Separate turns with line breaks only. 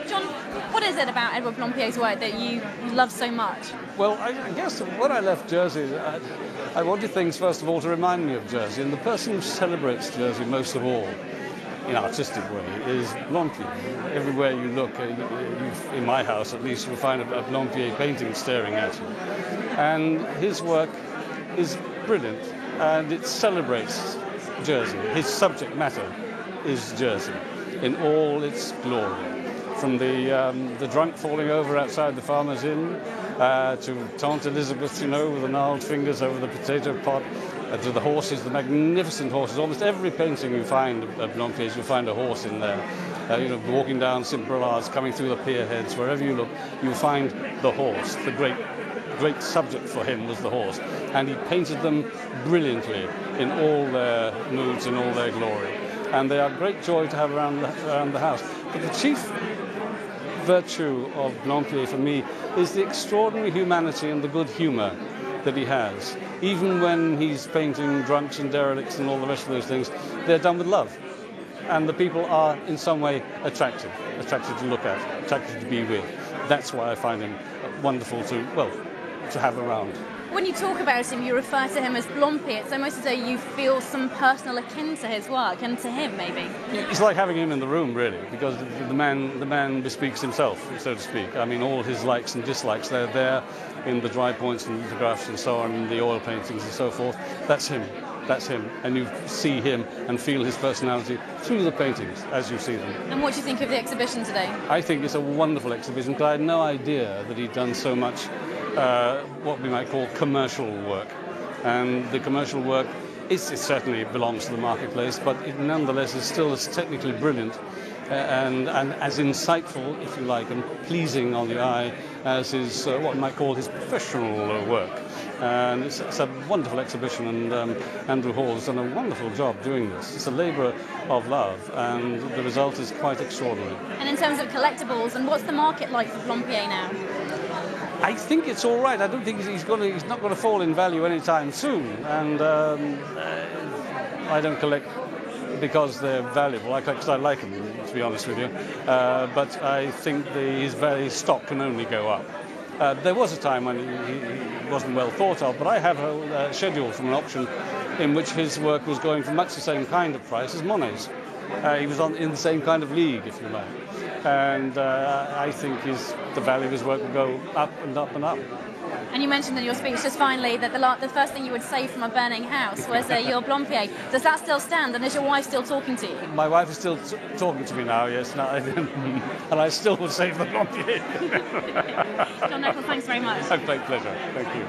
John, what is it about Edward Blampied's work that you love so much?
Well, I guess when I left Jersey, I wanted things, first of all, to remind me of Jersey. And the person who celebrates Jersey most of all, in an artistic way, is Blampied. Everywhere you look, in my house at least, you'll find a Blampied painting staring at you. And his work is brilliant, and it celebrates Jersey. His subject matter is Jersey in all its glory. From the drunk falling over outside the farmer's inn, to Aunt Elizabeth, with the gnarled fingers over the potato pot, to the horses, the magnificent horses. Almost every painting you find of Blampied's, you'll find a horse in there. Walking down St. Brelade's, coming through the pier heads, wherever you look, you'll find the horse. The great subject for him was the horse. And he painted them brilliantly in all their moods, in all their glory. And they are a great joy to have around the house. But the chief virtue of Blampied for me is the extraordinary humanity and the good humour that he has. Even when he's painting drunks and derelicts and all the rest of those things, they're done with love. And the people are in some way attractive to look at, attractive to be with. That's why I find him wonderful to have around.
When you talk about him, you refer to him as Blampied. It's almost as though you feel some personal akin to his work and to him, maybe.
It's like having him in the room, really, because the man bespeaks himself, so to speak. I mean, all his likes and dislikes, they're there in the dry points and lithographs and so on, in the oil paintings and so forth. That's him. That's him. And you see him and feel his personality through the paintings as you see them.
And what do you think of the exhibition today?
I think it's a wonderful exhibition, because I had no idea that he'd done so much what we might call commercial work. And the commercial work, it certainly belongs to the marketplace, but it nonetheless is still as technically brilliant and as insightful, if you like, and pleasing on the eye as his, what we might call his professional work. And it's a wonderful exhibition, and Andrew Hall has done a wonderful job doing this. It's a labour of love, and the result is quite extraordinary.
And in terms of collectibles, and what's the market like for Blampied now?
I think it's all right. I don't think he's not going to fall in value anytime soon. And I don't collect because they're valuable. I collect because I like them, to be honest with you. But I think his stock can only go up. There was a time when he wasn't well thought of, but I have a schedule from an auction in which his work was going for much the same kind of price as Monet's. He was in the same kind of league, if you like. And I think the value of his work will go up and up and up.
And you mentioned in your speech just finally that the first thing you would save from a burning house was your Blampied. Does that still stand, and is your wife still talking to you?
My wife is still talking to me now, yes, and I still will save the Blampied.
John Nettles, thanks very much.
A great pleasure. Thank you.